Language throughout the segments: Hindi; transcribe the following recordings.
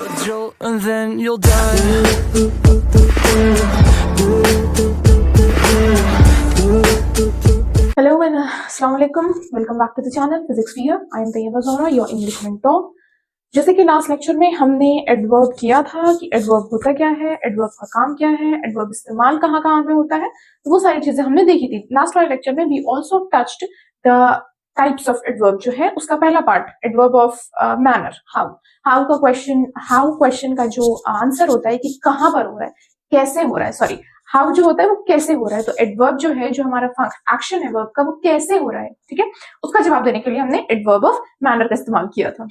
a jolt and then you'll die. Hello and Assalamu alaikum. Welcome back to the channel Physics Fear. I am Tayyaba Zahra, your English mentor. जैसे कि लास्ट लेक्चर में हमने एडवर्ब किया था कि एडवर्ब होता क्या है, एडवर्ब का काम क्या है, एडवर्ब इस्तेमाल कहाँ कहाँ पे होता है, तो वो सारी चीजें हमने देखी थी लास्ट वाले लेक्चर में. We also touched the types of adverb जो है उसका पहला part adverb of manner. How question का जो आंसर होता है कि कहाँ पर हो रहा है, कैसे हो रहा है, सॉरी हाउ जो होता है वो कैसे हो रहा है. तो एडवर्ब जो है, जो हमारा एक्शन है वर्ब का, वो कैसे हो रहा है, ठीक है, उसका जवाब देने के लिए हमने एडवर्ब ऑफ मैनर का इस्तेमाल किया था.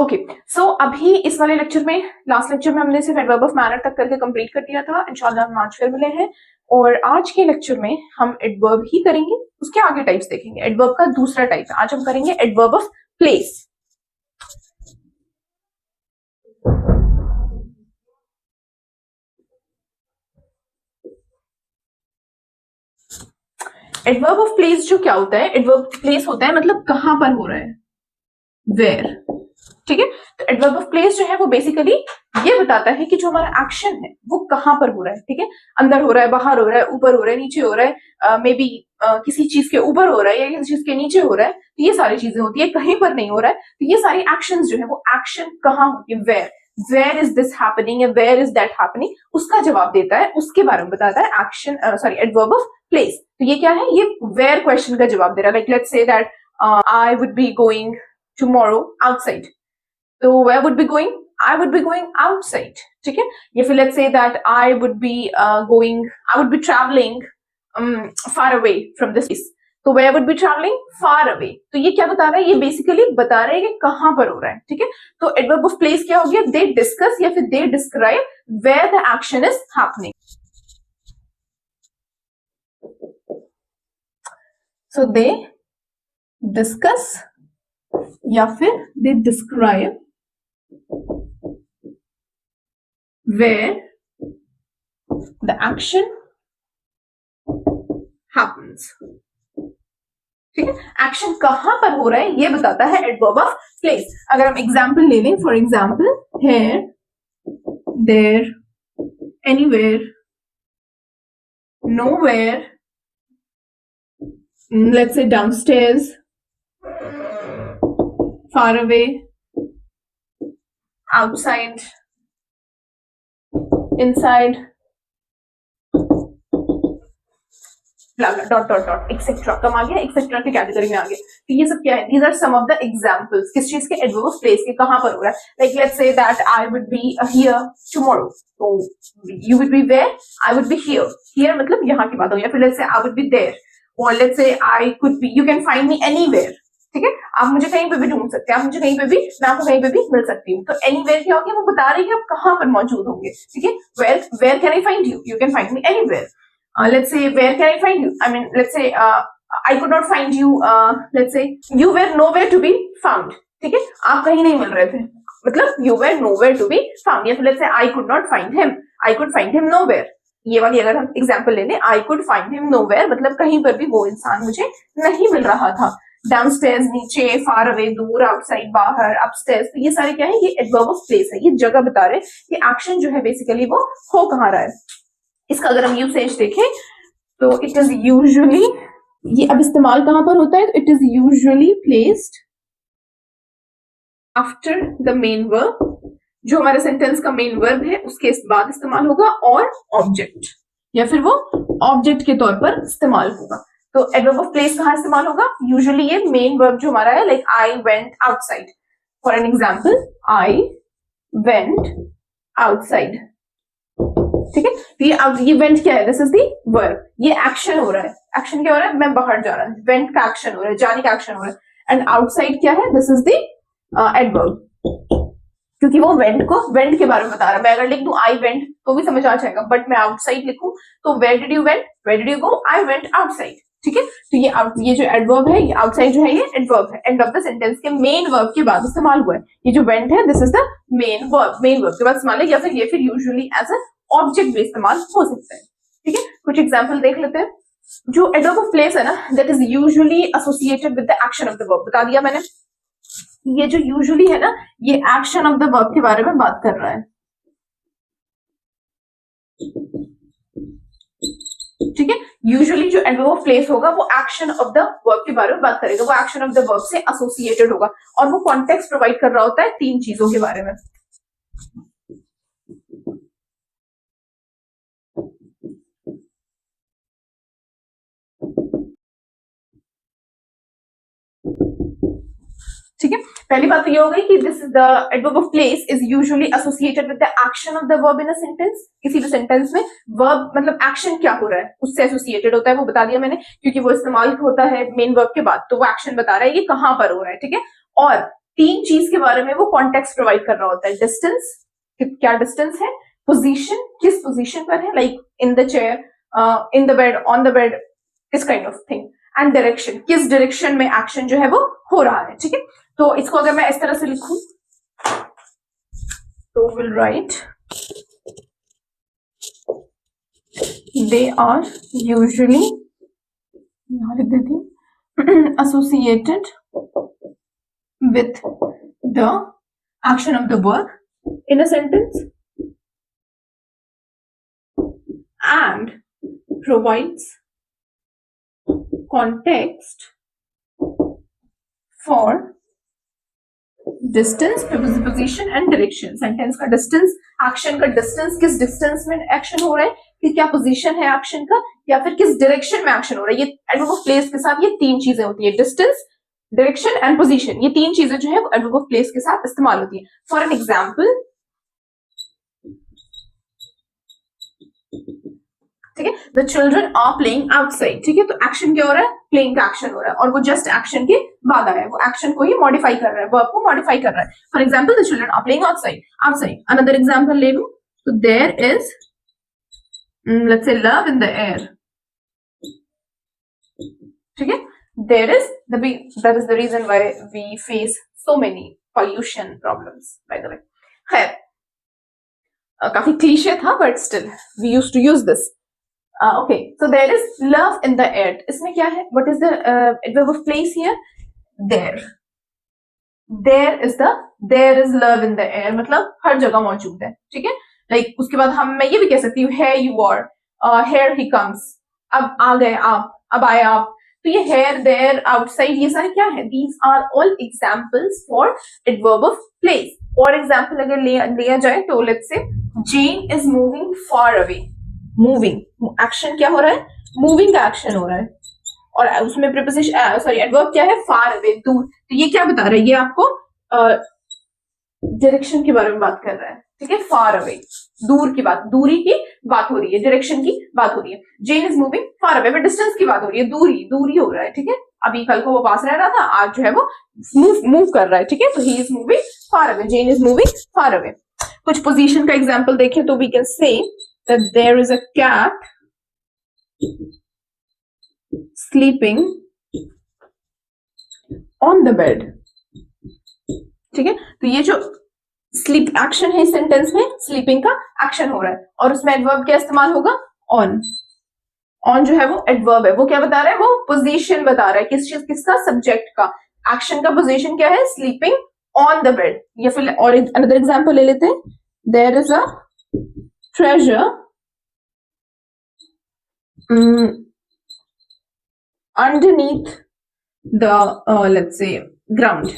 ओके, सो अभी इस वाले लेक्चर में, लास्ट लेक्चर में हमने सिर्फ एडवर्ब ऑफ मैनर तक करके कंप्लीट कर दिया था. इंशाल्लाह हम आज फिर मिले हैं और आज के लेक्चर में हम एडवर्ब ही करेंगे, उसके आगे टाइप्स देखेंगे. एडवर्ब का दूसरा टाइप आज हम करेंगे adverb of place. Adverb of place जो क्या होता है, एडवर्ब प्लेस होता है मतलब कहां पर हो रहा है, वेयर, ठीक है. तो एडवर्ब ऑफ प्लेस जो है वो बेसिकली ये बताता है कि जो हमारा एक्शन है वो कहां पर हो रहा है, ठीक है. अंदर हो रहा है, बाहर हो रहा है, ऊपर हो रहा है, नीचे हो रहा है, मे बी किसी चीज के ऊपर हो रहा है या किसी चीज के नीचे हो रहा है. तो ये सारी चीजें होती है, कहीं पर नहीं हो रहा है. तो ये सारी एक्शंस जो है वो एक्शन कहां होती है, वेयर इज दिस हैपनिंग या वेयर इज दैट हैपनिंग, उसका जवाब देता है, उसके बारे में बताता है action, sorry adverb of place. तो ये क्या है, ये वेयर क्वेश्चन का जवाब दे रहा है. Like let's say that I would be going tomorrow outside. तो where would be going? I would be going outside, ठीक है. या फिर let's say that I would be traveling far away from this place. तो where would be traveling? Far away. तो ये क्या बता रहा है, ये बेसिकली बता रहा है कि कहां पर हो रहा है, ठीक है. तो एडवर्ब ऑफ प्लेस क्या हो गया, they discuss या फिर they describe where the action is happening. So they discuss या फिर they describe where the action happens, ठीक है. एक्शन कहां पर हो रहा है ये बताता है एडवर्ब ऑफ प्लेस. अगर हम एग्जाम्पल ले लें, for example here, there, anywhere, nowhere, let's say downstairs, far away, outside, inside, dot dot dot etcetera. कम आ गया, एक्सेट्रा की कैटेगरी में आ गया. तो ये सब क्या है, these are some of the examples किस चीज के, एडवर्ब ऑफ प्लेस के, कहां पर हो रहा है. Like let's say that I would be here tomorrow. तो you would be where, I would be here. Here मतलब यहाँ की बात हो. या फिर let's say I would be there, और let's say I could be, you can find me anywhere, ठीक है. आप मुझे कहीं पे भी ढूंढ सकते हैं, आप मुझे कहीं पे भी, मैं आपको कहीं पे भी मिल सकती हूँ. तो एनीवेयर क्या हो गया, वो बता रही है आप कहां पर मौजूद होंगे, ठीक है. Where can I find you, you can find me anywhere. Let's say where can I find you, I mean let's say I could not find you, let's say you were nowhere to be found, ठीक है. आप कहीं नहीं मिल रहे थे, मतलब you were nowhere to be found. या फिर let's say I could not find him, I could find him nowhere. ये वाली अगर हम एग्जांपल ले लें, I could find him nowhere मतलब कहीं पर भी वो इंसान मुझे नहीं मिल रहा था. डाउनस्टेयर्स नीचे, फार अवे दूर, आउटसाइड बाहर, अपस्टेयर्स. तो ये सारे क्या है, ये एडवर्ब ऑफ प्लेस है, ये जगह बता रहे हैं कि एक्शन जो है बेसिकली वो हो कहाँ रहा है. इसका अगर हम यूसेज देखें तो इट इज यूजुअली, ये अब इस्तेमाल कहां पर होता है, तो it is usually placed after the main verb. जो हमारे सेंटेंस का मेन वर्ब है उसके बाद इस्तेमाल होगा, और ऑब्जेक्ट या फिर वो ऑब्जेक्ट के तौर पर इस्तेमाल होगा. तो एडवर्ब ऑफ प्लेस कहां इस्तेमाल होगा, यूजुअली ये मेन वर्ब जो हमारा है, like I went outside. For an example, I went outside, ठीक है. तो ये वेंट क्या है, दिस इज दी वर्ब. ये एक्शन हो रहा है, एक्शन क्या हो रहा है, मैं बाहर जा रहा हूं, वेंट का एक्शन हो रहा है, जाने का एक्शन हो रहा है. एंड आउटसाइड क्या है, दिस इज दी एडवर्ब, क्योंकि वो वेंट के बारे में बता रहा है. मैं अगर लिख दूं आई वेंट तो भी समझ आ जाएगा, बट मैं आउटसाइड लिखूं तो where did you went, where did you go, I went outside, ठीक है. तो ये जो एडवर्ब है, ये आउटसाइड जो है ये एडवर्ब है, एंड ऑफ द सेंटेंस के मेन वर्ब के बाद इस्तेमाल हुआ है. ये जो वेंट है, this is the main verb के बाद इस्तेमाल है, या फिर ये फिर यूजुअली एज अ ऑब्जेक्ट भी इस्तेमाल हो सकता है, ठीक है. कुछ एग्जांपल देख लेते हैं. जो एडवर्ब ऑफ प्लेस है ना, that is usually associated with the action of the verb. बता दिया मैंने, ये जो यूजुअली है ना, ये एक्शन ऑफ द वर्ब के बारे में बात कर रहा है, ठीक है। यूजुअली जो एडवर्ब ऑफ प्लेस होगा वो एक्शन ऑफ द वर्ब के बारे में बात करेगा, वो एक्शन ऑफ द वर्ब से एसोसिएटेड होगा, और वो कॉन्टेक्स्ट प्रोवाइड कर रहा होता है तीन चीजों के बारे में। ठीक है, पहली बात तो ये हो गई कि this is the adverb of place is usually associated with the action of the verb in a sentence. किसी भी सेंटेंस में वर्ब मतलब एक्शन क्या हो रहा है उससे एसोसिएटेड होता है, वो बता दिया मैंने, क्योंकि वो इस्तेमाल होता है मेन वर्ब के बाद, तो वो एक्शन बता रहा है ये कहां पर हो रहा है, ठीक है। और तीन चीज के बारे में वो कॉन्टेक्स्ट प्रोवाइड कर रहा होता है, डिस्टेंस, क्या डिस्टेंस है, पोजीशन, किस पोजीशन पर है, like in the chair, in the bed, on the bed, this kind of thing, and direction, किस डायरेक्शन में एक्शन जो है वो हो रहा है, ठीक है। तो इसको अगर मैं इस तरह से लिखूं तो will write they are usually, यहां लिख देती हूं, associated with the action of the verb in a sentence and provides context for distance, position and direction। Sentence का डिस्टेंस, एक्शन का डिस्टेंस, किस डिस्टेंस में एक्शन हो रहा है, कि क्या पोजीशन है एक्शन का, या फिर किस डायरेक्शन में एक्शन हो रहा है। ये एडवर्ब ऑफ प्लेस के साथ ये तीन चीजें होती है, डिस्टेंस, डायरेक्शन एंड पोजीशन, ये तीन चीजें जो है वो एडवर्ब ऑफ प्लेस के साथ इस्तेमाल होती है। फॉर एन एग्जाम्पल, ठीक है, the children are playing outside, ठीक है, तो एक्शन क्या हो रहा है, प्लेइंग का एक्शन हो रहा है, और वो जस्ट एक्शन के बाद आया है, वो एक्शन को ही मॉडिफाई कर रहा है, वर्ब को मॉडिफाई कर रहा है। For example, the children are playing outside, outside. Another example ले लूं तो there is let's say love in the air, ठीक है, there is that is the reason why we face so many pollution problems, by the way. खैर, काफी क्लीशे था but still we used to use this. Okay, so there is love in the air. इसमें क्या है? What is the adverb of place here? There. There is love in the air. मतलब हर जगह मौजूद है, ठीक है? Like उसके बाद मैं ये भी कह सकती हूँ, here you are, here he comes. अब आ गए आप, अब आए आप। तो ये here, there, outside, ये सारे क्या है? These are all examples for adverb of place. और example अगर लिया जाए तो let's say Jane is moving far away. Moving, action क्या हो रहा है, मूविंग का एक्शन हो रहा है, और उसमें प्रीपोजिशन सॉरी एडवर्ब क्या है, फार अवे, दूर। तो ये क्या बता रहा है, ये आपको डायरेक्शन के बारे में बात कर रहा है, ठीक है, फार अवे, दूर की बात, दूरी की बात हो रही है, डायरेक्शन की बात हो रही है। Jane is moving far away, distance की बात हो रही है, दूरी हो रहा है, ठीक है। अभी कल को वो पास रह रहा था, आज जो है वो मूव कर रहा है, ठीक है, तो he is moving far away, Jane is moving far away. कुछ पोजीशन का एग्जांपल देखें तो we can say that there is a cat sleeping on the bed, ठीक है। तो ये जो स्लीप एक्शन है इस सेंटेंस में, स्लीपिंग का एक्शन हो रहा है, और उसमें एडवर्ब क्या इस्तेमाल होगा, ऑन। ऑन जो है वो एडवर्ब है, वो क्या बता रहा है, वो पोजीशन बता रहा है, किस चीज, किसका, सब्जेक्ट का। एक्शन का पोजीशन क्या है, स्लीपिंग ऑन द बेड। या फिर और अनदर एग्जांपल ले लेते हैं, there is a treasure underneath the let's say ground,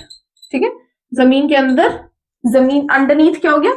ठीक है, जमीन के अंदर, जमीन underneath क्या हो गया,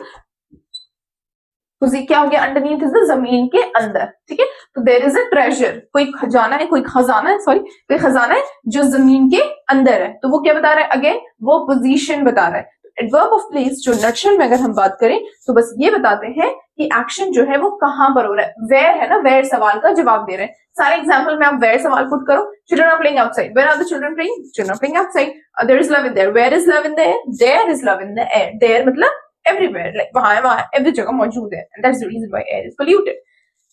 क्या हो गया, underneath इज द जमीन के अंदर, ठीक है। तो there is a treasure, कोई खजाना है, कोई खजाना है जो जमीन के अंदर है, तो वो क्या बता रहा है, अगेन वो पोजीशन बता रहा है। एडवर्ब ऑफ प्लेस जो नटशल में अगर हम बात करें तो बस ये बताते हैं कि एक्शन जो है वो कहां पर हो रहा है। वेयर है ना, वेयर सवाल का जवाब दे रहे हैं। सारे एग्जांपल में आप वेयर सवाल पुट करो, children are playing outside, where are the children playing, children are playing outside, there is love in there, where is love in there, there is love in the air, there मतलब एवरीवेयर, लाइक वहां है, वहां एवरी जगह मौजूद है, and that's the reason why air is polluted.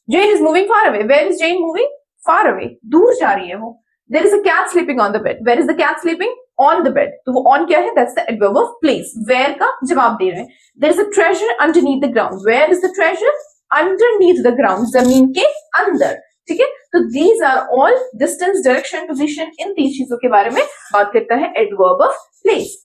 Jane is moving far away, where is Jane moving far away, दूर जा रही है वो। There is a cat sleeping on the bed, where is the cat sleeping on the bed, तो वो ऑन क्या है, that's the adverb of place, where का जवाब दे रहे हैं। There is a treasure underneath the ground, where is the treasure, underneath the ground, जमीन के अंदर, ठीक है। तो these are all distance, direction, position, इन तीन चीजों के बारे में बात करता है adverb of place.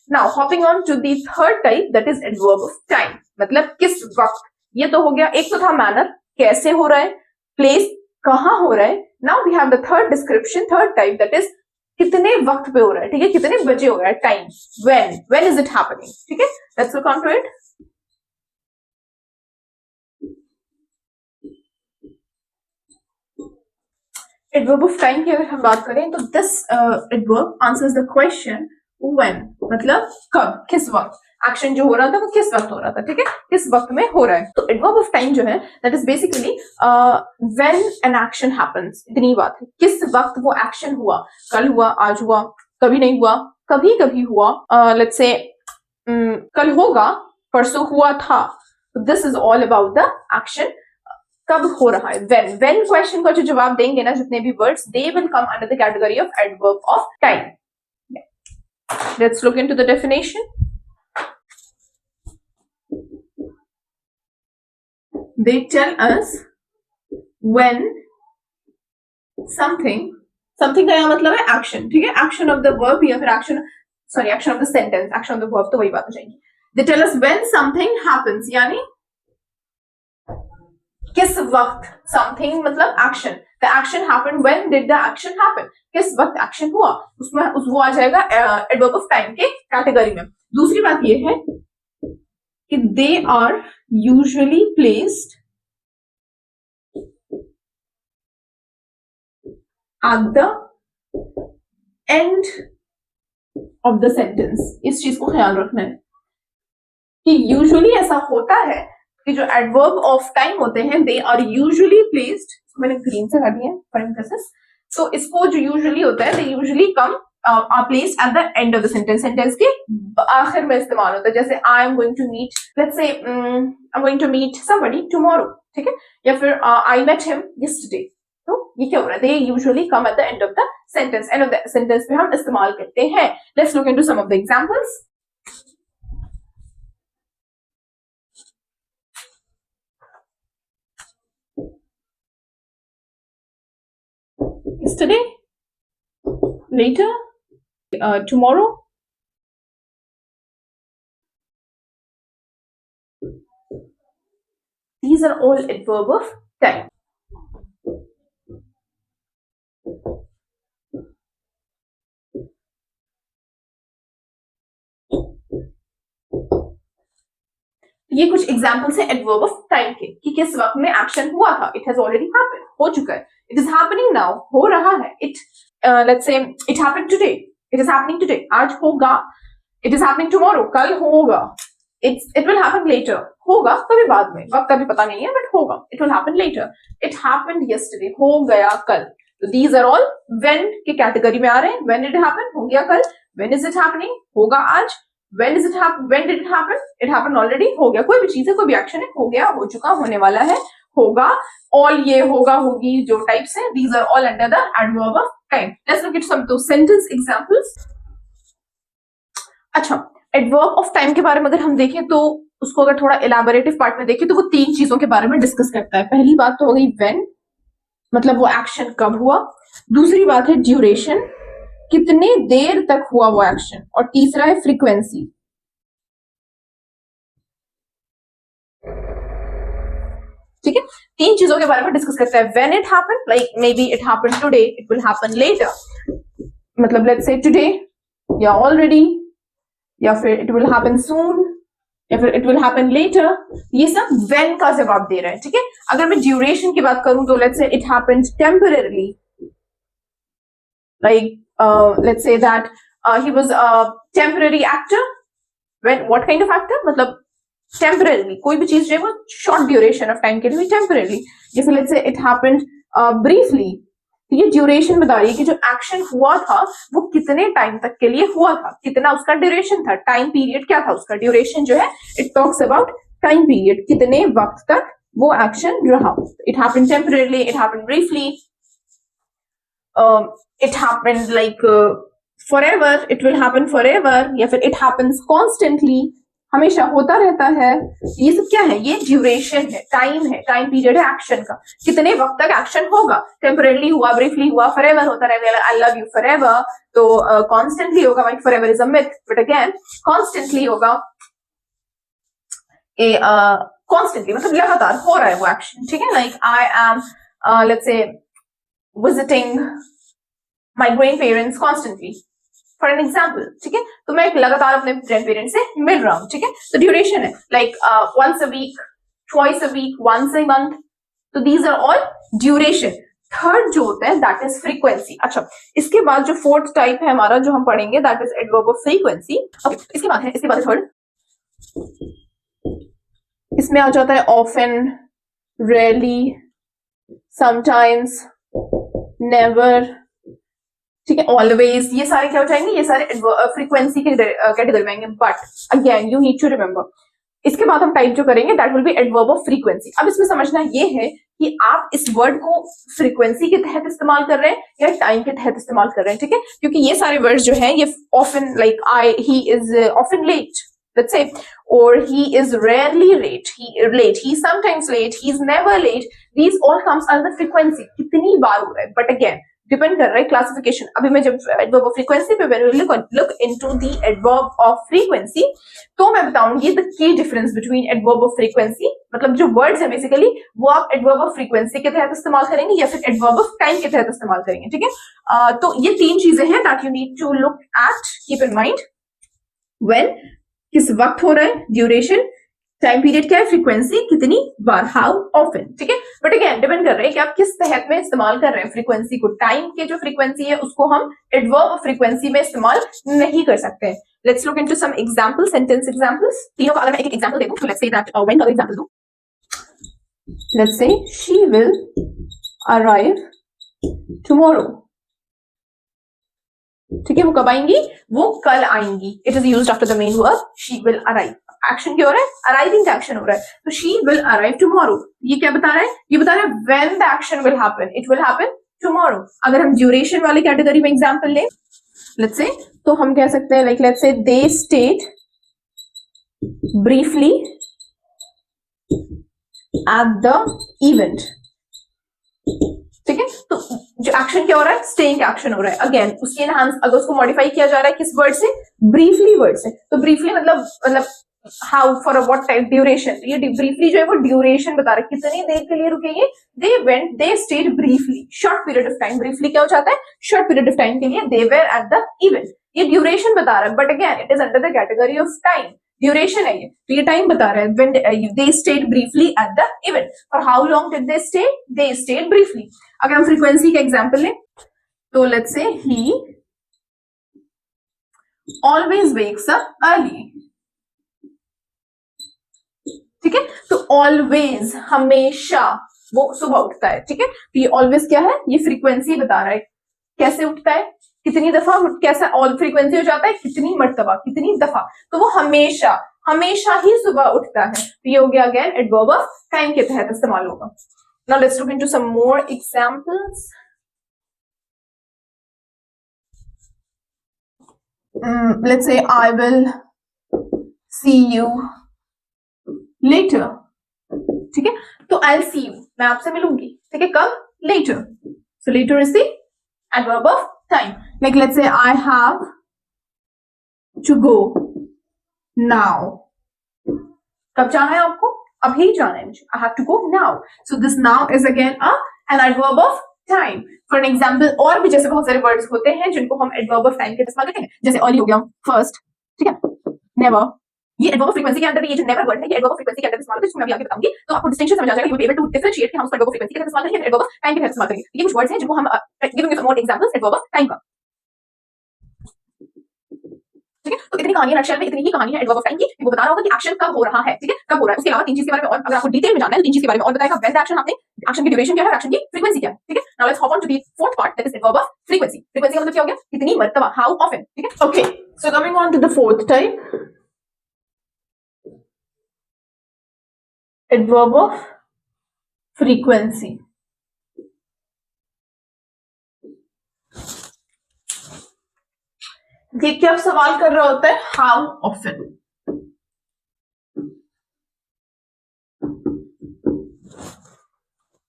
Now hopping on to the third type, that is adverb of time, मतलब किस वक्त। ये तो हो गया, एक तो था मैनर, कैसे हो रहा है, प्लेस कहाँ हो रहा है। Now we have the third description, third type, that is कितने वक्त पे हो रहा है, ठीक है, कितने बजे हो रहा है, time, when is it happening, ठीक है। Let's look on to it. Adverb of time की अगर हम बात करें तो this adverb answers the question when, मतलब कब, किस वक्त, एक्शन जो हो रहा था वो किस वक्त हो रहा था, ठीक है, किस वक्त में हो रहा है। तो एडवर्ब ऑफ टाइम जो है that is basically when an action happens, इतनी बात है, किस वक्त वो एक्शन हुआ, कल हुआ, आज हुआ, कभी नहीं हुआ, कभी कभी हुआ, लेट्स से कल होगा, परसों हुआ था। This is all about the action, कब हो रहा है, व्हेन क्वेश्चन का जो जवाब देंगे ना जितने भी words, they will come under the category of adverb of time. Let's look into the definition. They tell us when something का यहाँ मतलब है एक्शन, ठीक है, एक्शन ऑफ द वर्ब या फिर action of the sentence, action of the verb तो वही बात हो जाएगी। They tell us when something happens, यानी किस वक्त, something मतलब action, the action happened, when did the action happen, किस वक्त एक्शन हुआ, उसमें वो आ जाएगा एडवर्ब ऑफ टाइम के कैटेगरी में। दूसरी बात ये है कि they are usually placed at the end of the sentence। इस चीज को ख्याल रखना है कि यूजुअली ऐसा होता है कि जो एडवर्ब ऑफ टाइम होते हैं दे आर यूजुअली प्लेस्ड, मैंने ग्रीन से कर दिया फॉर एम्फेसिस, तो इसको जो यूजुअली होता है they usually come are placed at the end of the sentence, sentence के आखिर में इस्तेमाल होता है। जैसे I am going to meet, let's say I am going to meet somebody tomorrow, ठीक है, या फिर आई मेट हिम यस्टरडे, तो ये क्या हो रहा है, they usually come at the end of the sentence, end of the sentence पे हम इस्तेमाल करते हैं। Let's look into some of the examples. Yesterday, later, tomorrow, these are all adverb of time. ये कुछ एग्जाम्पल्स है एडवर्ब ऑफ टाइम के कि किस वक्त में एक्शन हुआ था, इट हैज ऑलरेडी हैपेंड, हो चुका है, इट इज हैपनिंग नाउ, हो रहा है, it let's say it happened today, it is happening today, आज होगा, इट इज हैपनिंग टुमारो, कल होगा, इट विल हैपन लेटर, होगा कभी बाद में, वक्त अभी पता नहीं है बट होगा, it will happen later, it happened yesterday, हो गया कल। तो दीज आर ऑल व्हेन के कैटेगरी में आ रहे हैं, व्हेन इट हैपन, हो गया कल, व्हेन इज इट हैपनिंग, होगा आज, when did it happen, it happened already, हो गया, कोई भी चीज है, कोई भी एक्शन है, हो गया, हो चुका, होने वाला है, होगा, all ये होगा, होगी जो टाइप्स हैं, these are all under the adverb of time। let's look at some of those sentence examples। अच्छा, adverb of time के बारे में अगर हम देखें तो उसको अगर थोड़ा elaborative पार्ट में देखें तो वो तीन चीजों के बारे में डिस्कस करता है। पहली बात तो हो गई when, मतलब वो एक्शन कब हुआ, दूसरी बात है ड्यूरेशन, कितने देर तक हुआ वो एक्शन, और तीसरा है फ्रीक्वेंसी। ठीक है, तीन चीजों के बारे में डिस्कस करता है। When it happened, like may be it happened today, it will happen later, मतलब लेट्स से टुडे या ऑलरेडी, या फिर इट विल हैपन सून, या फिर इट विल हैपन लेटर, ये सब व्हेन का जवाब दे रहा है। ठीक है, अगर मैं ड्यूरेशन की बात करूं तो let's say it happened temporarily, like let's say that he was a temporary actor। when, what kind of actor, मतलब temporarily, कोई भी चीज जो है वो short duration of time के लिए temporarily, जैसे let's say it happened briefly, तो ये ड्यूरेशन बता रही है कि जो एक्शन हुआ था वो कितने टाइम तक के लिए हुआ था, कितना उसका ड्यूरेशन था, टाइम पीरियड क्या था उसका, ड्यूरेशन जो है it talks about time period, कितने वक्त तक वो एक्शन रहा। It happened temporarily, it happened briefly, it happened like forever, it will happen forever, या फिर it happens constantly, हमेशा होता रहता है। ये सब क्या है? ये ड्यूरेशन है, टाइम है, टाइम पीरियड है एक्शन का, कितने वक्त तक एक्शन होगा। टेम्पररी हुआ, ब्रीफली हुआ, फॉरएवर होता रहेगा, आई लव यू फॉरएवर, तो कॉन्स्टेंटली होगा, भाई forever is a myth, but again constantly होगा, कॉन्स्टेंटली मतलब लगातार हो रहा है वो एक्शन, ठीक है। Like I am let's say visiting my grand parents constantly, for an example, ठीक है। तो मैं लगातार अपने ग्रैंड पेरेंट्स से मिल रहा हूँ, ठीक है। तो ड्यूरेशन है like once a week, twice a week, once a month, तो these are all duration. Third जो होता है दैट इज फ्रीक्वेंसी। अच्छा, इसके बाद जो फोर्थ टाइप है हमारा जो हम पढ़ेंगे that is adverb of frequency. Okay, इसके बाद है थर्ड, इसमें आ जाता है ऑफन, रेयरली, समटाइम्स, नेवर, ठीक है, ऑलवेज, ये सारे क्या हो जाएंगे? ये सारे फ्रीक्वेंसी के कैटेगरी में आएंगे। But again you need to remember, इसके बाद हम टाइप जो करेंगे that will be adverb of frequency. अब इसमें समझना ये है कि आप इस वर्ड को फ्रीक्वेंसी के तहत इस्तेमाल कर रहे हैं या टाइम के तहत इस्तेमाल कर रहे हैं, ठीक है। क्योंकि ये सारे वर्ड्स जो हैं ये often, like he is often late, let's say, or he is rarely late, he's sometimes late, he's never late, these all comes under frequency, कितनी बार हो रहा है। but again डिपेंड कर रहा है क्लासिफिकेशन। अभी मैं जब एडवर्ब ऑफ फ्रीक्वेंसी पे when we look into the adverb of frequency, तो मैं बताऊंगी the key difference between adverb of frequency, मतलब जो वर्ड्स है बेसिकली वो आप एडवर्ब ऑफ फ्रीक्वेंसी के तहत इस्तेमाल करेंगे या फिर एडवर्ब ऑफ टाइम के तहत इस्तेमाल करेंगे, ठीक है। तो ये तीन चीजें हैं that you need to look at, keep in mind, when किस वक्त हो रहा है, ड्यूरेशन, टाइम पीरियड क्या है, फ्रीक्वेंसी कितनी बार, हाउ ऑफन, ठीक है। बट अगेन डिपेंड कर रहा है कि आप किस तहत में इस्तेमाल कर रहे हैं फ्रीक्वेंसी को। टाइम के जो फ्रीक्वेंसी है उसको हम एडवर्ब ऑफ फ्रीक्वेंसी में इस्तेमाल नहीं कर सकते। Let's look into some examples, sentence examples. तीनों का अगर मैं एक एग्जांपल देखूं तो लेट्स से दैट व्हेन का एग्जांपल दूं, let's say she will arrive tomorrow, ठीक है। वो कब आएंगी? वो कल आएंगी। It is used after the main verb she will arrive. Action क्या हो रहा है? अराइविंग का एक्शन हो रहा है, तो शी विल अराइव टुमारो। ये क्या बता रहा है? ये बता रहा है when the action will happen, it will happen tomorrow. अगर हम ड्यूरेशन वाले कैटेगरी में एग्जांपल लें, लेट्स से, तो हम कह सकते हैं लाइक लेट्स से दे state briefly at the event, ठीक है। तो जो एक्शन क्या हो रहा है? स्टेइंग एक्शन हो रहा है। अगेन उसकी एनहांस, अगर उसको मॉडिफाई किया जा रहा है किस वर्ड से? ब्रीफली वर्ड से। तो ब्रीफली मतलब how, for what time, duration. ये ब्रीफली जो है वो ड्यूरेशन बता रहा है, कितनी देर के लिए रुकेंगे। They went, they stayed briefly, short period of time. Briefly क्या हो जाता है? शॉर्ट पीरियड ऑफ टाइम के लिए। They were at the event, ये ड्यूरेशन बता रहा है, but again it is under the category of time. Duration है ये, तो ये टाइम बता रहा है। When they stayed briefly at the event, for how long did they stay? They stayed briefly. अगर हम फ्रीक्वेंसी का एग्जांपल लें तो let's say he always wakes up early, ठीक है। तो ऑलवेज, हमेशा वो सुबह उठता है, ठीक है। तो ये ऑलवेज क्या है? ये फ्रीक्वेंसी बता रहा है, कैसे उठता है, कितनी दफा, कैसा ऑल फ्रीक्वेंसी हो जाता है, कितनी मर्तबा, कितनी दफा। तो वो हमेशा, हमेशा ही सुबह उठता है। तो ये हो गया अगेन एडवर्ब ऑफ टाइम के तहत इस्तेमाल होगा। Now let's look into some more examples. Let's say I will see you later, ठीक है। तो आई सी यू, मैं आपसे मिलूंगी, ठीक है, कब? Later. So later is the adverb of time. Like let's say I have to go now, कब जाना है आपको? अभी जाना है मुझे, I have to go now. So this now is again an adverb of time. For an example, और भी जैसे बहुत सारे वर्ड्स होते हैं जिनको हम एडवर्ब ऑफ टाइम के इस्तेमाल करते हैं, जैसे अर्ली हो गया, फर्स्ट, ठीक है, नेवर। ये एडवर्ब ऑफ फ्रीक्वेंसी के अंदर, ये जो नेवर वर्ड है ये एडवर्ब ऑफ फ्रीक्वेंसी के अंदर इस्तेमाल होता है, जिसको मैं अभी आगे बताऊंगी। तो आपको डिस्टिंक्शन समझ आ जाएगा, you will be able to differentiate कि हम उसको एडवर्ब ऑफ फ्रीक्वेंसी के तहत इस्तेमाल करेंगे या एडवर्ब ऑफ टाइम के तहत इस्तेमाल करेंगे। ये कुछ वर्ड्स हैं जिनको हम giving you some more examples adverb of time का, ठीक है। तो इतनी कहानी है, नटशेल में इतनी ही कहानी है एडवर्ब ऑफ टाइम की। वो बता रहा होगा कि एक्शन कब हो रहा है, ठीक है, कब हो रहा है। उसके अलावा तीन चीज के बारे में और अगर आपको डिटेल में जानना है तो तीन चीज के बारे में और बताएगा। When the action happening, action की ड्यूरेशन क्या है, एक्शन की फ्रीक्वेंसी क्या है, ठीक है। Now let's hop on to the fourth part, that is adverb of frequency. Frequency का मतलब क्या हो गया? कितनी मर्तबा, हाउ ऑफन, ठीक है। Okay, so coming on to the fourth type, adverb of frequency. ये क्या सवाल कर रहा होता है? How often.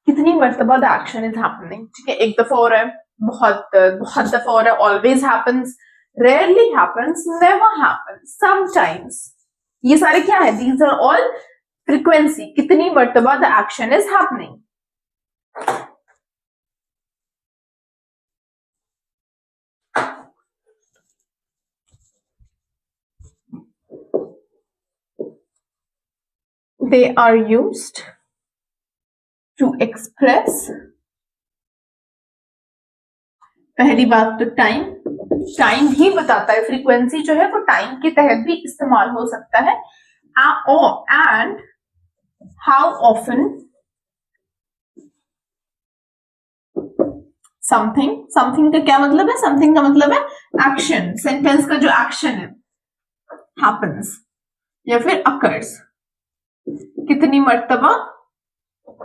कितनी मर्तबा द एक्शन इज हैपनिंग, ठीक है, एक दफा हो रहा है, बहुत बहुत दफा हो रहा है, always happens, rarely happens, never happens, sometimes, ये सारे क्या है, दीज आर ऑल फ्रीक्वेंसी, कितनी मर्तबा the action is happening. They are used to express, पहली बात तो टाइम, टाइम ही बताता है, फ्रीक्वेंसी जो है वो टाइम के तहत भी इस्तेमाल हो सकता है, and how often something, something का क्या मतलब है, समथिंग का मतलब है एक्शन, सेंटेंस का जो एक्शन है, happens या फिर occurs, कितनी मर्तबा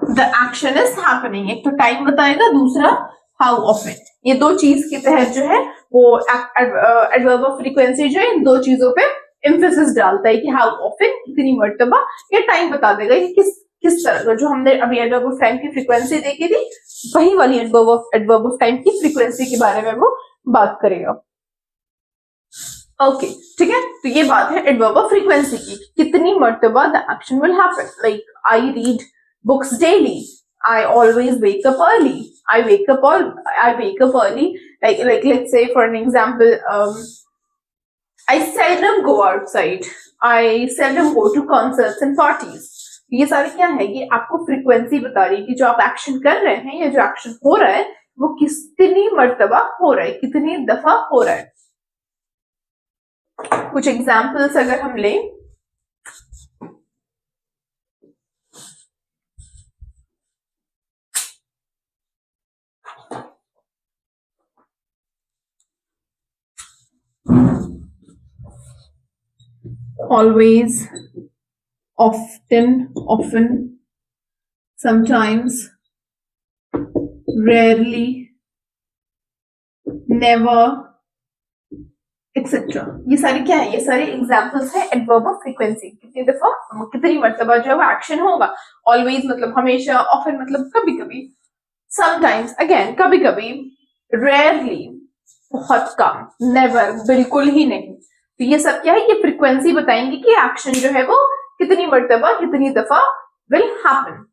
द एक्शन इज हैपनिंग, एक तो टाइम बताएगा, दूसरा हाउ ऑफन, ये दो चीज के तहत जो है वो एडवर्ब ऑफ फ्रीक्वेंसी जो है इन दो चीजों पे एम्फेसिस डालता है कि हाउ ऑफन, कितनी मर्तबा, या टाइम बता देगा कि किस तरह का, जो हमने अभी एडवर्ब ऑफ टाइम की फ्रीक्वेंसी देखी थी वही वाली एडवर्ब ऑफ टाइम की फ्रीक्वेंसी के बारे में वो बात करेगा। ओके, ठीक है, तो ये बात है एडवर्ब ऑफ फ्रीक्वेंसी की, कितनी मर्तबा the action will happen, like I read books daily, I always wake up early. I wake up early. Like let's say for an example, I seldom go outside. I seldom go to concerts and parties. ये सारे क्या है, ये आपको फ्रीक्वेंसी बता रही है कि जो आप एक्शन कर रहे हैं या जो एक्शन हो रहा है वो कितनी मर्तबा हो रहा है, कितनी दफा हो रहा है। कुछ एग्जाम्पल्स अगर हम लें, always, often, often, sometimes, rarely, never, etcetera, ये सारे क्या है, ये सारे एग्जाम्पल्स है एडवर्ब ऑफ फ्रीक्वेंसी, कितनी दफा, कितनी मर्तबा जो है वो एक्शन होगा, ऑलवेज मतलब हमेशा, ऑफन मतलब कभी कभी, समटाइम्स अगेन कभी कभी, रेयरली बहुत कम, नेवर बिल्कुल ही नहीं, तो ये सब क्या है, ये फ्रीक्वेंसी बताएंगे कि एक्शन जो है वो कितनी मर्तबा, कितनी दफा विल हैपन।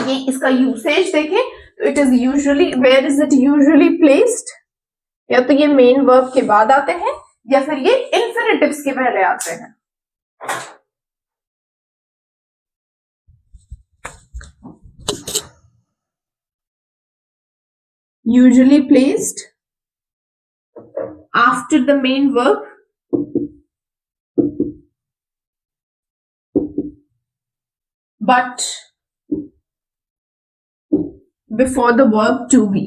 ये इसका यूसेज देखें तो it is usually, where is it usually placed, या तो ये मेन वर्ब के बाद आते हैं या फिर ये इंफिनिटिव्स के पहले आते हैं। Usually placed after the main verb, but before the verb to be,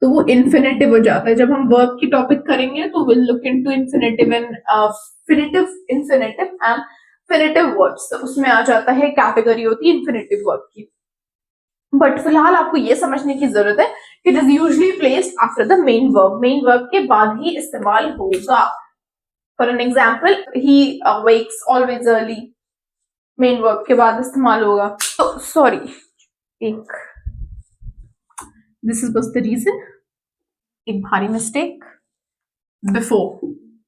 तो वो इन्फिनेटिव हो जाता है। जब हम वर्ब की टॉपिक करेंगे तो will look into infinitive and infinitive and finitive verbs, तो उसमें आ जाता है, कैटेगरी होती है इन्फिनेटिव वर्ब की। बट फिलहाल आपको ये समझने की जरूरत है कि it is usually placed after the main verb, main verb के बाद ही इस्तेमाल होगा। For an example, he wakes always early, main verb के बाद इस्तेमाल होगा। तो सॉरी, एक दिस वाज द रीजन, एक भारी mistake, before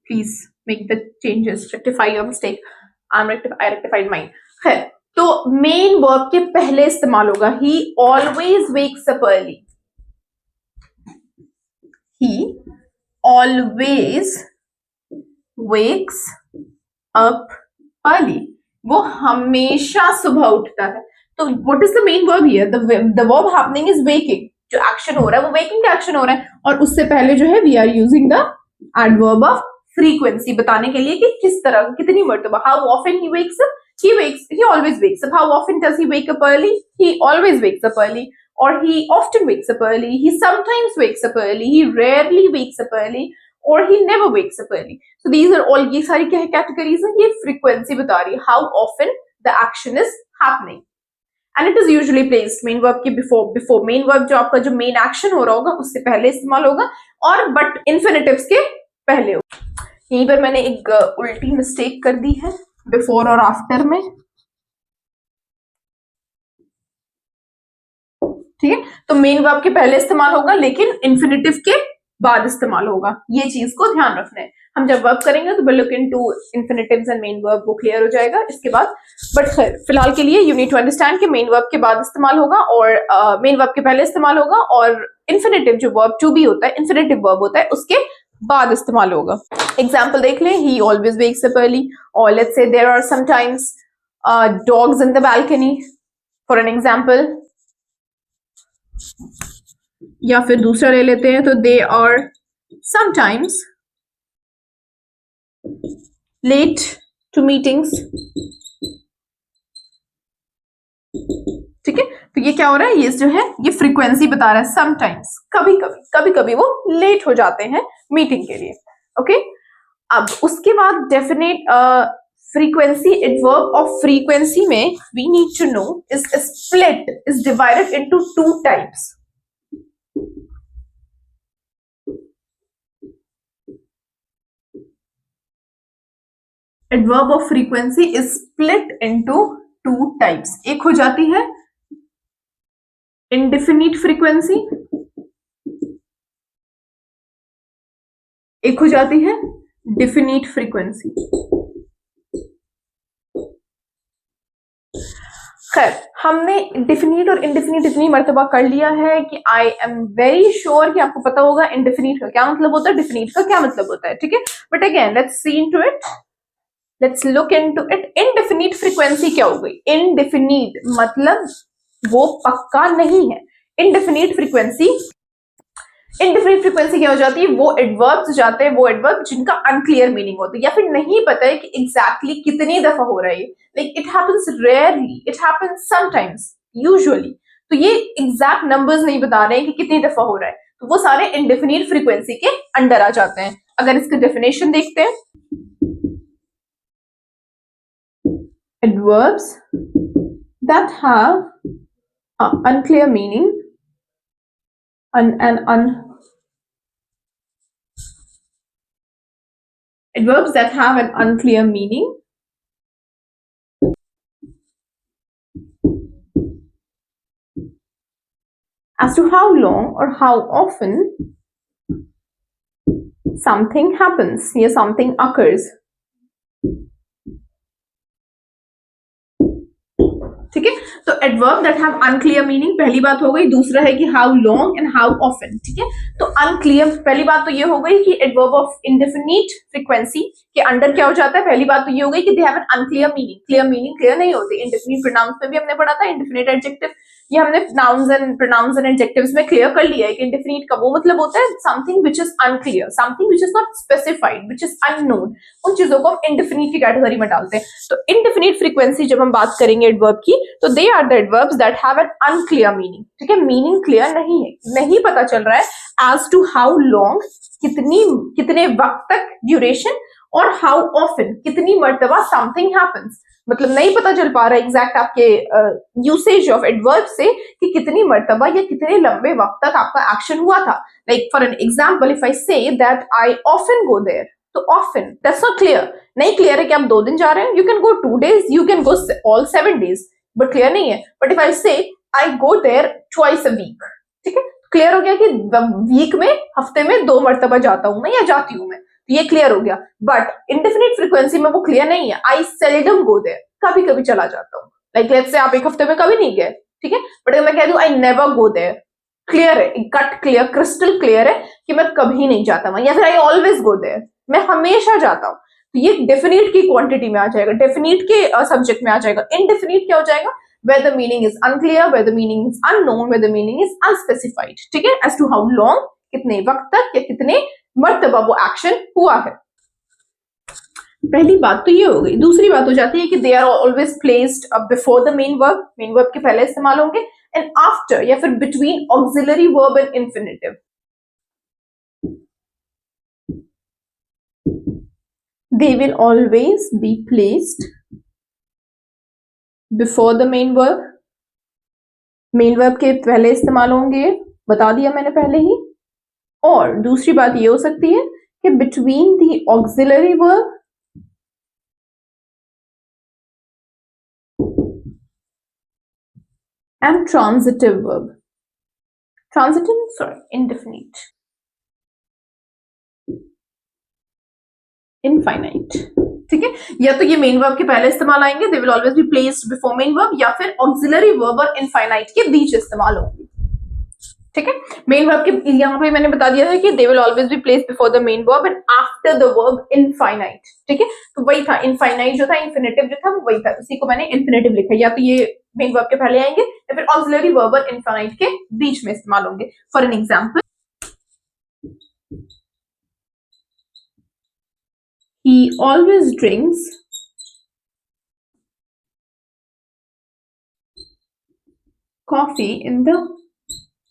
please make the changes, rectify your mistake, I rectified mine. खैर, तो मेन वर्ब के पहले इस्तेमाल होगा, ही ऑलवेज वेक्स अप अर्ली, ही ऑलवेज वेक्स अप अर्ली, वो हमेशा सुबह उठता है। तो what is the main verb here, the verb happening is waking, जो एक्शन हो रहा है वो वेकिंग का एक्शन हो रहा है, और उससे पहले जो है we are using the adverb of frequency बताने के लिए कि किस तरह, कितनी मर्तबा, how often he wakes up, he always wakes up, how often does he wake up early, he always wakes up early, or he often wakes up early, he sometimes wakes up early, he rarely wakes up early, or he never wakes up early. So these are all, ये सारी क्या है, कैटेगरीज है, ये फ्रीक्वेंसी बता रही है, how often the action is happening, and it is usually placed main verb के before main verb, जो आपका जो main action हो रहा होगा उससे पहले इस्तेमाल होगा, और but infinitives के पहले होगा। यहीं पर मैंने एक उल्टी मिस्टेक कर दी है, बिफोर और आफ्टर में, ठीक है। तो मेन वर्ब के पहले इस्तेमाल होगा लेकिन इन्फिनेटिव के बाद इस्तेमाल होगा, ये चीज को ध्यान रखना है। हम जब वर्ब करेंगे तो look into infinitives and main verb, वो क्लियर हो जाएगा इसके बाद। बट खैर फिलहाल के लिए यू नीड टू अंडरस्टैंड कि मेन वर्ब के बाद इस्तेमाल होगा और मेन वर्ब के पहले इस्तेमाल होगा, और इन्फिनेटिव जो वर्ब टू बी होता है, इन्फिनेटिव वर्ब होता है, उसके बाद इस्तेमाल होगा। एग्जाम्पल देख लें, he always wakes up early, और let's say there are sometimes dogs in the balcony for an example. या फिर दूसरा ले लेते हैं, तो they are sometimes late to meetings, ठीक है। तो ये क्या हो रहा है, ये जो है ये फ्रीक्वेंसी बता रहा है, समटाइम्स, कभी कभी वो लेट हो जाते हैं मीटिंग के लिए, ओके। अब उसके बाद definite frequency, adverb of frequency में we need to know is split, is divided into two types. Adverb of frequency is split into two types. एक हो जाती है indefinite frequency, एक हो जाती है definite frequency. खैर हमने डिफिनिट और इनडिफिनिट इतनी मर्तबा कर लिया है कि आई एम वेरी श्योर कि आपको पता होगा इनडिफिनिट का क्या मतलब होता है, डिफिनिट का क्या मतलब होता है, ठीक है। But again let's see into it, let's look into it. Indefinite frequency क्या हो गई, इनडिफिनिट मतलब वो पक्का नहीं है। इनडिफिनिट फ्रीक्वेंसी क्या हो जाती है, वो एडवर्ब्स जाते हैं, वो एडवर्ब जिनका अनक्लियर मीनिंग होता है या फिर नहीं पता है कि एग्जैक्टली कितनी दफा हो रहा है, like it happens rarely, it happens sometimes, usually. तो ये एग्जैक्ट नंबर्स नहीं बता रहे हैं कि कितनी दफा हो रहा है, तो वो सारे इंडेफिनिट फ्रीक्वेंसी के अंडर आ जाते हैं। अगर इसका डेफिनेशन देखते हैं, adverbs that have unclear meaning adverbs that have an unclear meaning as to how long or how often something happens या something occurs, ठीक है। तो adverb that have unclear meaning पहली बात हो गई, दूसरा है कि how long and how often, ठीक है। तो अनक्लियर पहली बात तो ये हो गई कि एडवर्ब ऑफ इंडेफिनिट फ्रीक्वेंसी के अंडर क्या हो जाता है, पहली बात तो ये हो गई कि they have an unclear meaning, clear नहीं होती। इंडेफिनिट प्रोनाउंस में भी हमने पढ़ा था, इंडेफिनिट एडजेक्टिव, ये हमने प्रोनाउंस एंड एडजेक्टिव्स में क्लियर कर लिया है कि इंडेफिनिट का वो मतलब होता है something which is unclear, something which is not specified, which is unknown, उन चीजों को हम इंडेफिनिट की कैटेगरी में डालते हैं। तो इंडेफिनिट फ्रीक्वेंसी जब हम बात करेंगे एडवर्ब की, तो they are the adverbs that have an unclear meaning, ठीक है। मीनिंग क्लियर नहीं है, नहीं पता चल रहा है एज टू हाउ लॉन्ग, कितने वक्त तक ड्यूरेशन, और हाउ ऑफन कितनी मर्तबा समथिंग हैपेंस, मतलब नहीं पता चल पा रहा है एग्जैक्ट आपके यूसेज ऑफ एडवर्ब से कि कितनी मर्तबा या कितने लंबे वक्त तक आपका एक्शन हुआ था। Like for an example, if I say that I often go there, तो ऑफन दैट्स नॉट क्लियर, नहीं क्लियर है कि आप 2 दिन जा रहे हैं, you can go 2 days, you can go all 7 days, but clear नहीं है। But if I say I go there twice a week, ठीक है, क्लियर हो गया कि वीक में, हफ्ते में 2 मर्तबा जाता हूं मैं या जाती हूं मैं, ये क्लियर हो गया। बट इंडेफिनिट फ्रीक्वेंसी में वो क्लियर नहीं है, आई सेल्डम गो देयर, कभी कभी चला जाता हूँ। लाइक लेट्स से आप एक हफ्ते में कभी नहीं गए, ठीक है, बट अगर मैं कह दूं I never go there, clear है, कट क्लियर, क्रिस्टल क्लियर है कि मैं कभी नहीं जाता वहां, या फिर आई ऑलवेज गो देयर, मैं हमेशा जाता हूँ। तो ये डेफिनिट की क्वांटिटी में आ जाएगा, डेफिनिट के सब्जेक्ट में आ जाएगा। इनडेफिनिट क्या हो जाएगा, where the meaning is unclear, where the meaning is unknown, where the meaning is unspecified, ठीक है, as to how long, कितने वक्त तक या कितने मर्तबा वो एक्शन हुआ है। पहली बात तो ये हो गई। दूसरी बात हो जाती है कि they are always placed before the main verb के पहले इस्तेमाल होंगे, एंड आफ्टर या फिर between auxiliary verb and infinitive. They will always be placed before the main verb, main verb के पहले इस्तेमाल होंगे, बता दिया मैंने पहले ही। और दूसरी बात ये हो सकती है कि between the auxiliary verb and transitive verb. Transitive, sorry, indefinite. Infinite. ठीक है, या तो ये मेन वर्ब के पहले इस्तेमाल आएंगे, they will always be placed before main verb, या फिर ऑक्सिलरी वर्ब और इनफाइनाइट के बीच इस्तेमाल होंगे. ठीक है, मेन वर्ब के यहाँ पे मैंने बता दिया है कि they will always be placed before the main verb and after the verb infinite. ठीक है, तो वही था इनफाइनाइट जो था, इन्फिनेटिव जो था वो वही था, उसी को मैंने इन्फिनेटिव लिखा. या तो ये मेन वर्ब के पहले आएंगे या फिर ऑक्सिलरी वर्ब और इनफाइनाइट के बीच में इस्तेमाल होंगे. For an example, he always drinks coffee in the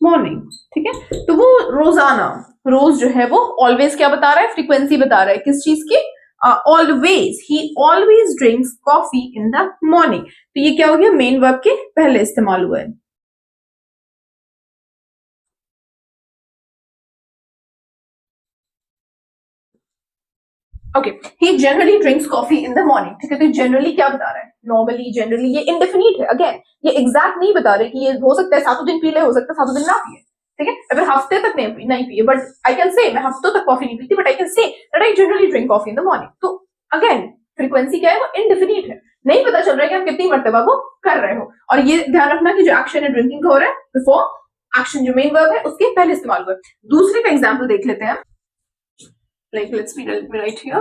morning. ठीक है, तो वो रोजाना, रोज जो है वो ऑलवेज क्या बता रहा है, फ्रीक्वेंसी बता रहा है किस चीज की, always. He always drinks coffee in the morning. तो ये क्या हो गया, मेन वर्ब के पहले इस्तेमाल हुआ है. Okay, he generally drinks coffee in the morning. ठीक है, तो जनरली क्या बता रहा है, नॉर्मली, जनरली. ये इंडेफिनिट है, अगेन ये एग्जैक्ट नहीं बता रहे कि ये हो सकता है 7 दिन पी ले, हो सकता है 7 दिन ना पिए. ठीक है, अगर हफ्ते तक नहीं पिए, बट आई कैन से मैं हफ्तों तक कॉफी नहीं पीती, but I can say that I generally drink coffee in the morning. तो अगेन फ्रीक्वेंसी क्या है, वो इंडेफिनिट है, नहीं पता चल रहा है कि आप कितनी मर्तबा वो कर रहे हो. और ये ध्यान रखना कि जो एक्शन है ड्रिंकिंग का हो रहा है बिफोर एक्शन, जो मेन वर्ब है उसके पहले इस्तेमाल हुआ है. दूसरे का एग्जाम्पल देख लेते हैं. Like let's be right here,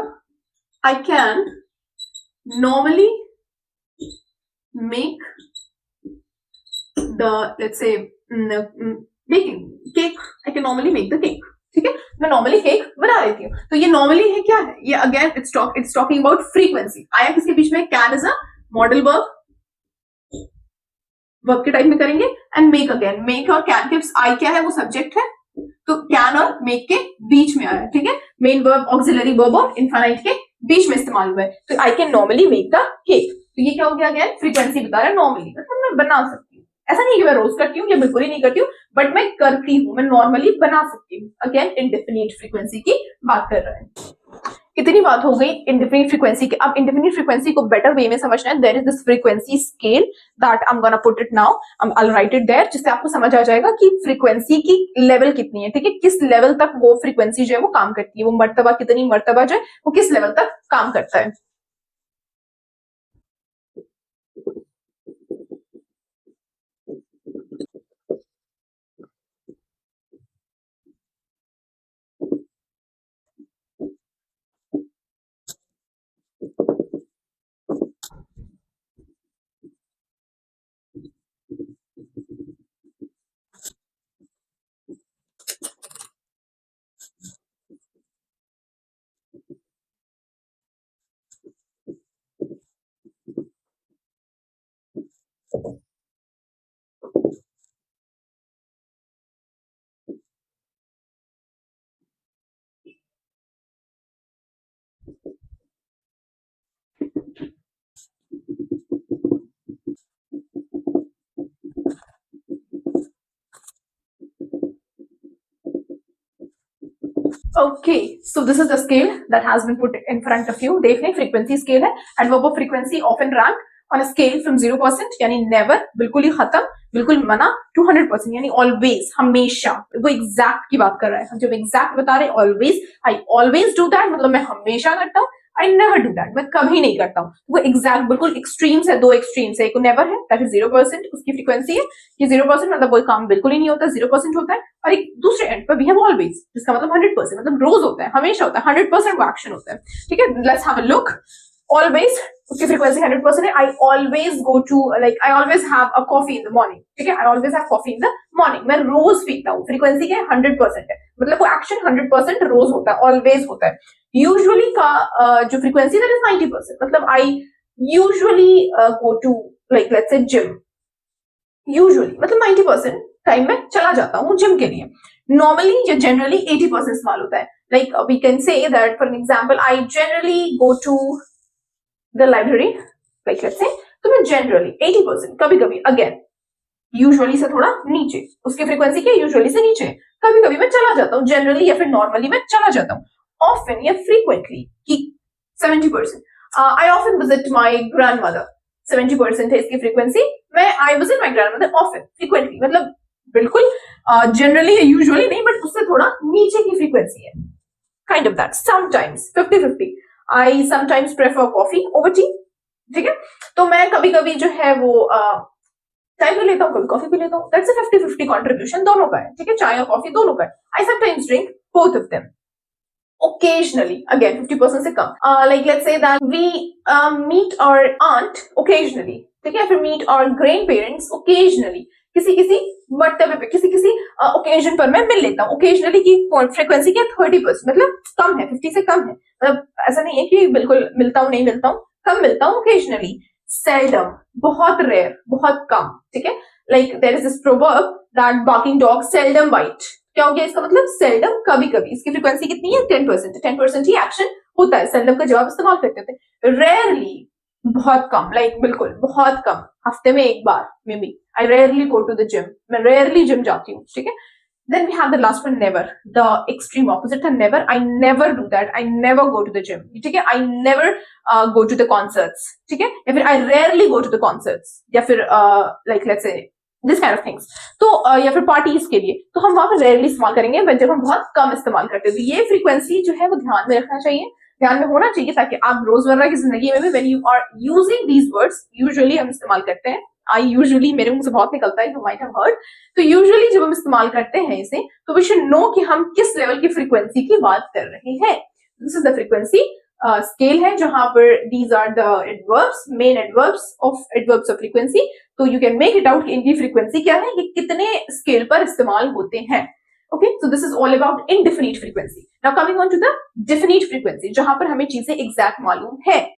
I can normally make the, let's say, baking cake. I can normally make the cake. ठीक है, मैं नॉर्मली केक बना लेती हूँ. तो ये नॉर्मली है क्या है, ये again it's talking about frequency. आया किसके बीच में, can is a modal verb, verb के टाइप में करेंगे. एंड मेक, अगेन मेक और कैन के आई क्या है, वो सब्जेक्ट है, तो कैन और मेक के बीच में आया. ठीक है, मेन वर्ब ऑक्सिलरी वर्ब और इनफाइनाइट के बीच में इस्तेमाल हुआ है. तो I can normally make the cake. तो ये क्या हो गया, अगेन फ्रीक्वेंसी बता रहा है, नॉर्मली मतलब मैं बना सकती हूँ. ऐसा नहीं कि मैं रोज करती हूँ या बिल्कुल ही नहीं करती हूँ, बट मैं करती हूँ, मैं नॉर्मली बना सकती हूँ. अगेन इंडेफिनिट फ्रीक्वेंसी की बात कर रहा है. इतनी बात हो गई इंडेफिनिट फ्रीक्वेंसी की. अब इंडेफिनिट फ्रीक्वेंसी को बेटर वे में समझना है. There is this frequency scale that I am gonna put it now, I will write it there, जिससे आपको समझ आ जाएगा कि फ्रीक्वेंसी की लेवल कितनी है. ठीक है, किस लेवल तक वो फ्रीक्वेंसी जो है वो काम करती है, वो मर्तबा, कितनी मर्तबा जो है वो किस लेवल तक काम करता है. Okay, so this is the scale that has been put in front of you. देख लें, frequency scale है. Adverb of frequency often rank on a scale from 0% यानी never, बिल्कुल ही खत्म, बिल्कुल मना, to 100% यानी always, हमेशा. वो exact की बात कर रहा है. हम जब exact बता रहे हैं always, I always do that, मतलब मैं हमेशा करता हूँ. I never do that, मैं कभी नहीं करता हूँ. वो exact बिल्कुल extremes है, दो extremes है. एक never है, that is 0%, उसकी frequency है. ये 0% मतलब कोई काम बिल्कुल ही नहीं होता, 0% होता है. और एक दूसरे एंड पर भी है always, जिसका मतलब 100%, मतलब रोज होता है, हमेशा होता है, 100% वो एक्शन होता है. ठीक है, let's have a look. Always, उसकी फ्रीक्वेंसी 100% है. I always go to, like I always have a coffee in the morning. ठीक है, I always have coffee in the morning. मैं रोज पीता हूँ. फ्रीक्वेंसी क्या है, 100% है, मतलब वो एक्शन 100% रोज होता है, ऑलवेज होता है. यूजुअली का जो फ्रीक्वेंसी दैट इज 90%, मतलब I usually go to, like let's say gym. Usually मतलब 90% टाइम में चला जाता हूँ जिम के लिए. नॉर्मली या जनरली 80% इस्तेमाल होता है. Like we can say that for example, I generally go to the library, like let's say. तो मैं जनरली 80%, कभी कभी, अगेन यूजुअली से थोड़ा नीचे, उसकी फ्रीक्वेंसी क्या है, यूजुअली से नीचे, कभी कभी मैं चला जाता हूँ. जनरली या फिर नॉर्मली मैं चला जाता हूँ. ऑफन या फ्रीक्वेंटली की 70%. I often visit my grandmother, 70% है इसकी फ्रीक्वेंसी। मैं I visit my grandmother often, frequently, मतलब बिल्कुल जनरली या यूजुअली नहीं, बट उससे थोड़ा नीचे की फ्रीक्वेंसी है, kind of that. Sometimes 50-50, I sometimes prefer coffee over T, ठीक है। तो मैं कभी कभी जो है वो चाय पी लेता हूँ, कभी कॉफी पी लेता हूँ, दैट्स अ 50-50 कॉन्ट्रीब्यूशन, दोनों का है, ठीक है, चाय और कॉफी दोनों का है। I sometimes drink both of them occasionally, again 50% से कम, like let's say that we meet our aunt occasionally, ठीक है, फिर meet our grandparents occasionally, किसी किसी मर्तबे पे, किसी किसी ओकेजन पर मैं मिल लेता हूँ। ओकेजनली की फ्रीक्वेंसी क्या 30%, मतलब कम है, 50 से कम है, मतलब ऐसा नहीं है कि बिल्कुल मिलता हूँ, नहीं मिलता हूँ, कम मिलता हूँ ओकेजनली। सेल्डम, बहुत रेयर, बहुत कम, ठीक है। Like there is this proverb that barking dog seldom bite. क्या हो गया इसका मतलब? सेल्डम, कभी कभी। इसकी फ्रीक्वेंसी कितनी है? 10%। 10% ही एक्शन होता है, सेल्डम का जवाब इस्तेमाल करते थे। रेयरली, बहुत कम, लाइक बिल्कुल बहुत कम, हफ्ते में एक बार maybe. I rarely go to the gym, मैं रेयरली जिम जाती हूँ, ठीक है। Then we have the last one, never, the extreme opposite था never. I never do that, I never go to the gym, ठीक है। I never go to the concerts, ठीक है, या फिर I rarely go to the concerts, या फिर like let's say this kind of things। तो या फिर पार्टीज के लिए, तो हम वहां पर रेयरली इस्तेमाल करेंगे, बट जब हम बहुत कम इस्तेमाल करते हैं। तो ये फ्रीक्वेंसी जो है वो ध्यान में रखना चाहिए, ध्यान में होना चाहिए, ताकि आप रोजमर्रा की जिंदगी में भी when you are using these words, usually हम इस्तेमाल करते हैं। आई यूजुअली, मेरे मुंह से बहुत निकलता है, you might have heard। तो यूजुअली जब हम इस्तेमाल करते हैं इसे, तो वी शुड नो कि हम किस लेवल की फ्रीक्वेंसी की बात कर रहे हैं। This is the frequency scale है, जहां पर these are the adverbs, main adverbs of frequency. तो you can make it out कि इनकी फ्रीक्वेंसी क्या है, ये कितने स्केल पर इस्तेमाल होते हैं। Okay, so this is all about indefinite frequency. Now coming on to the definite frequency, जहां पर हमें चीजें एग्जैक्ट मालूम है।